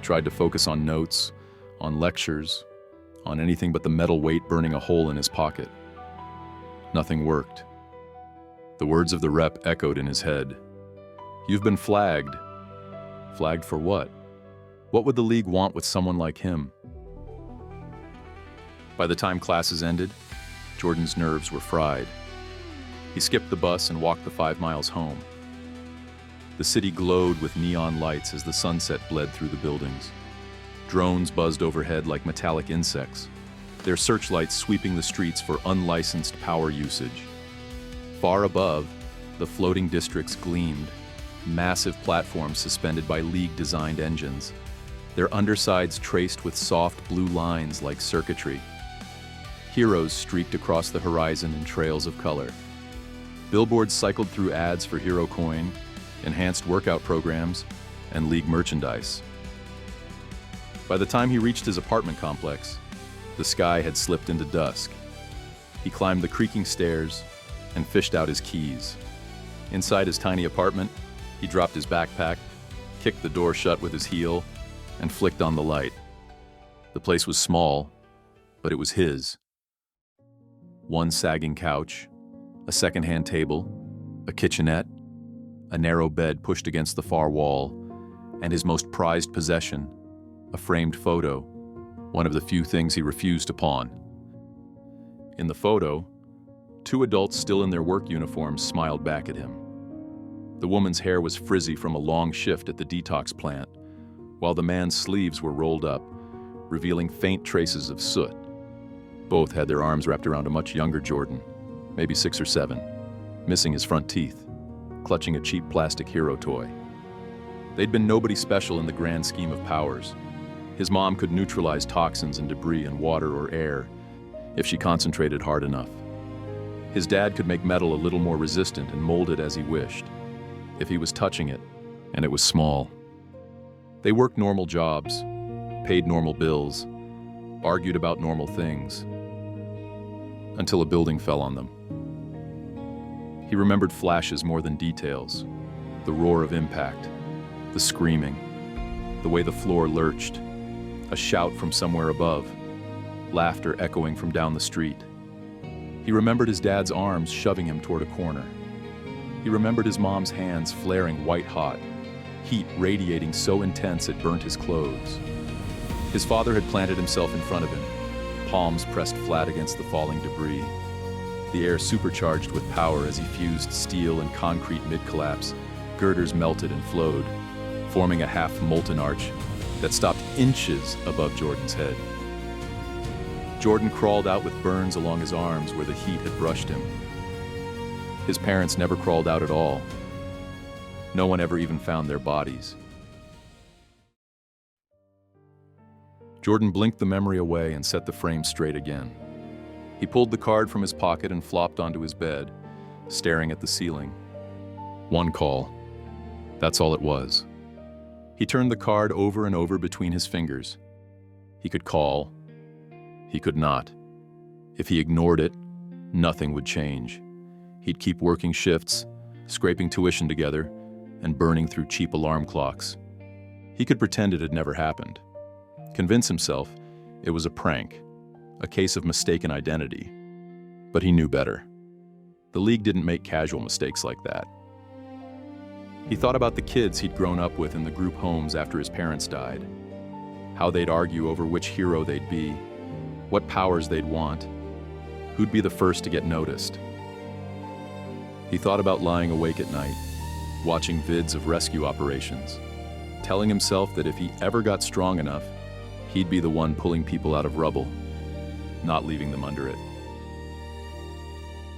tried to focus on notes, on lectures, on anything but the metal weight burning a hole in his pocket. Nothing worked. The words of the rep echoed in his head. "You've been flagged." Flagged for what? What would the league want with someone like him? By the time classes ended, Jordan's nerves were fried. He skipped the bus and walked the 5 miles home. The city glowed with neon lights as the sunset bled through the buildings. Drones buzzed overhead like metallic insects, their searchlights sweeping the streets for unlicensed power usage. Far above, the floating districts gleamed, massive platforms suspended by league-designed engines, their undersides traced with soft blue lines like circuitry. Heroes streaked across the horizon in trails of color. Billboards cycled through ads for Hero Coin, enhanced workout programs, and league merchandise. By the time he reached his apartment complex, the sky had slipped into dusk. He climbed the creaking stairs and fished out his keys. Inside his tiny apartment, he dropped his backpack, kicked the door shut with his heel, and flicked on the light. The place was small, but it was his. One sagging couch, a second-hand table, a kitchenette, a narrow bed pushed against the far wall, and his most prized possession, a framed photo, one of the few things he refused to pawn. In the photo, 2 adults still in their work uniforms smiled back at him. The woman's hair was frizzy from a long shift at the detox plant, while the man's sleeves were rolled up, revealing faint traces of soot. Both had their arms wrapped around a much younger Jordan, maybe 6 or 7, missing his front teeth, clutching a cheap plastic hero toy. They'd been nobody special in the grand scheme of powers. His mom could neutralize toxins and debris in water or air if she concentrated hard enough. His dad could make metal a little more resistant and mold it as he wished, if he was touching it, and it was small. They worked normal jobs, paid normal bills, argued about normal things, until a building fell on them. He remembered flashes more than details, the roar of impact, the screaming, the way the floor lurched, a shout from somewhere above, laughter echoing from down the street. He remembered his dad's arms shoving him toward a corner. He remembered his mom's hands flaring white-hot, heat radiating so intense it burnt his clothes. His father had planted himself in front of him, palms pressed flat against the falling debris, the air supercharged with power as he fused steel and concrete mid-collapse. Girders melted and flowed, forming a half-molten arch that stopped inches above Jordan's head. Jordan crawled out with burns along his arms where the heat had brushed him. His parents never crawled out at all. No one ever even found their bodies. Jordan blinked the memory away and set the frame straight again. He pulled the card from his pocket and flopped onto his bed, staring at the ceiling. One call. That's all it was. He turned the card over and over between his fingers. He could call. He could not. If he ignored it, nothing would change. He'd keep working shifts, scraping tuition together, and burning through cheap alarm clocks. He could pretend it had never happened. Convince himself it was a prank, a case of mistaken identity. But he knew better. The league didn't make casual mistakes like that. He thought about the kids he'd grown up with in the group homes after his parents died, how they'd argue over which hero they'd be, what powers they'd want, who'd be the first to get noticed. He thought about lying awake at night, watching vids of rescue operations, telling himself that if he ever got strong enough, he'd be the one pulling people out of rubble, not leaving them under it.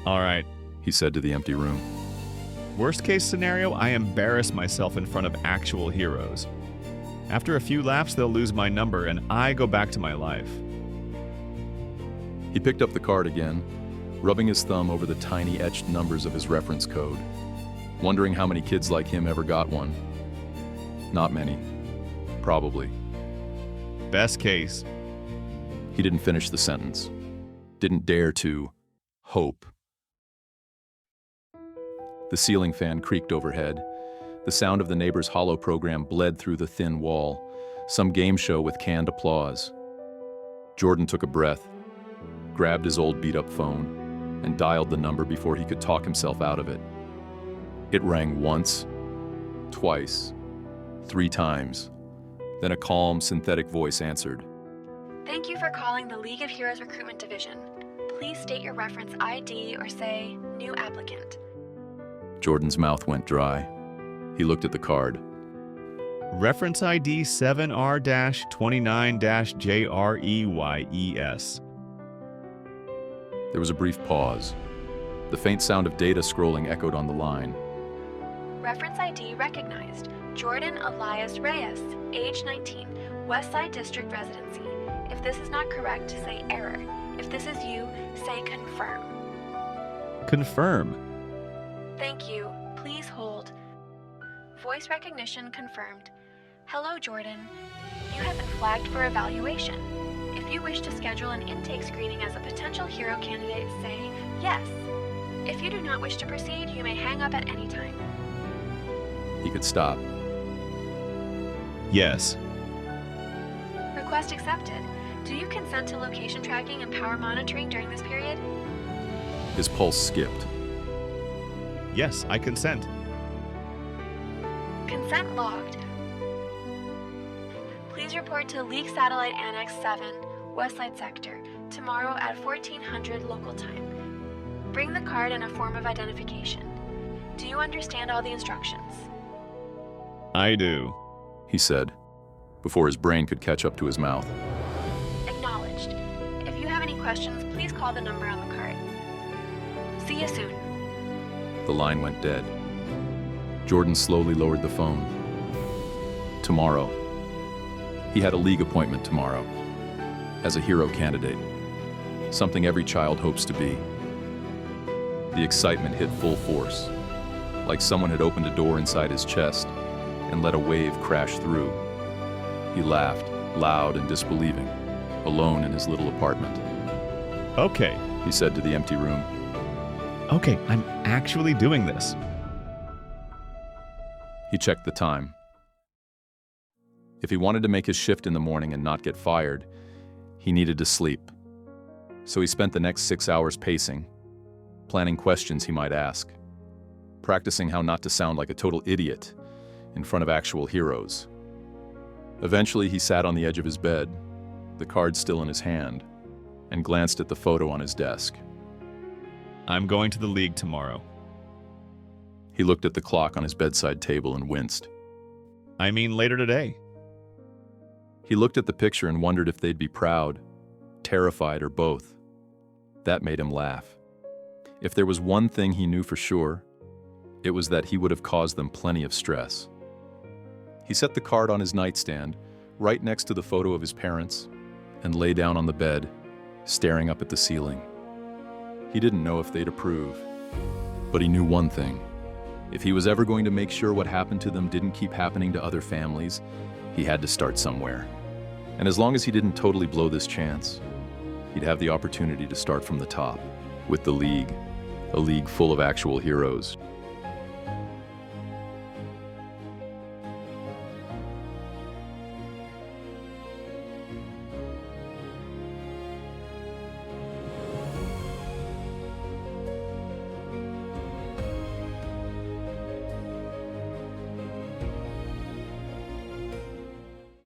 All right. He said to the empty room. Worst case scenario, I embarrass myself in front of actual heroes. After a few laps, they'll lose my number and I go back to my life. He picked up the card again, rubbing his thumb over the tiny etched numbers of his reference code, wondering how many kids like him ever got one. Not many. Probably. Best case. He didn't finish the sentence. Didn't dare to hope. The ceiling fan creaked overhead. The sound of the neighbor's holo program bled through the thin wall, some game show with canned applause. Jordan took a breath, grabbed his old beat-up phone, and dialed the number before he could talk himself out of it. It rang once, twice, 3 times. Then a calm, synthetic voice answered. Thank you for calling the League of Heroes Recruitment Division. Please state your reference ID or say, new applicant. Jordan's mouth went dry. He looked at the card. Reference ID 7R-29-JREYES. There was a brief pause. The faint sound of data scrolling echoed on the line. Reference ID recognized. Jordan Elias Reyes, age 19, Westside District Residency. If this is not correct, say error. If this is you, say confirm. Confirm. Thank you. Please hold. Voice recognition confirmed. Hello, Jordan. You have been flagged for evaluation. If you wish to schedule an intake screening as a potential hero candidate, say yes. If you do not wish to proceed, you may hang up at any time. He could stop. Yes. Request accepted. Do you consent to location tracking and power monitoring during this period? His pulse skipped. Yes, I consent. Consent logged. Please report to League Satellite Annex 7, Westside Sector, tomorrow at 1400 local time. Bring the card and a form of identification. Do you understand all the instructions? I do, He said, before his brain could catch up to his mouth. Acknowledged. If you have any questions, please call the number on the card. See you soon. The line went dead. Jordan slowly lowered the phone. Tomorrow. He had a league appointment tomorrow. As a hero candidate. Something every child hopes to be. The excitement hit full force. Like someone had opened a door inside his chest and let a wave crash through. He laughed, loud and disbelieving, alone in his little apartment. Okay. He said to the empty room. Okay, I'm actually doing this. He checked the time. If he wanted to make his shift in the morning and not get fired, he needed to sleep. So he spent the next 6 hours pacing, planning questions he might ask, practicing how not to sound like a total idiot in front of actual heroes. Eventually, he sat on the edge of his bed, the card still in his hand, and glanced at the photo on his desk. I'm going to the league tomorrow. He looked at the clock on his bedside table and winced. I mean later today. He looked at the picture and wondered if they'd be proud, terrified, or both. That made him laugh. If there was one thing he knew for sure, it was that he would have caused them plenty of stress. He set the card on his nightstand, right next to the photo of his parents, and lay down on the bed, staring up at the ceiling. He didn't know if they'd approve, but he knew one thing. If he was ever going to make sure what happened to them didn't keep happening to other families, he had to start somewhere. And as long as he didn't totally blow this chance, he'd have the opportunity to start from the top, with the League, a league full of actual heroes.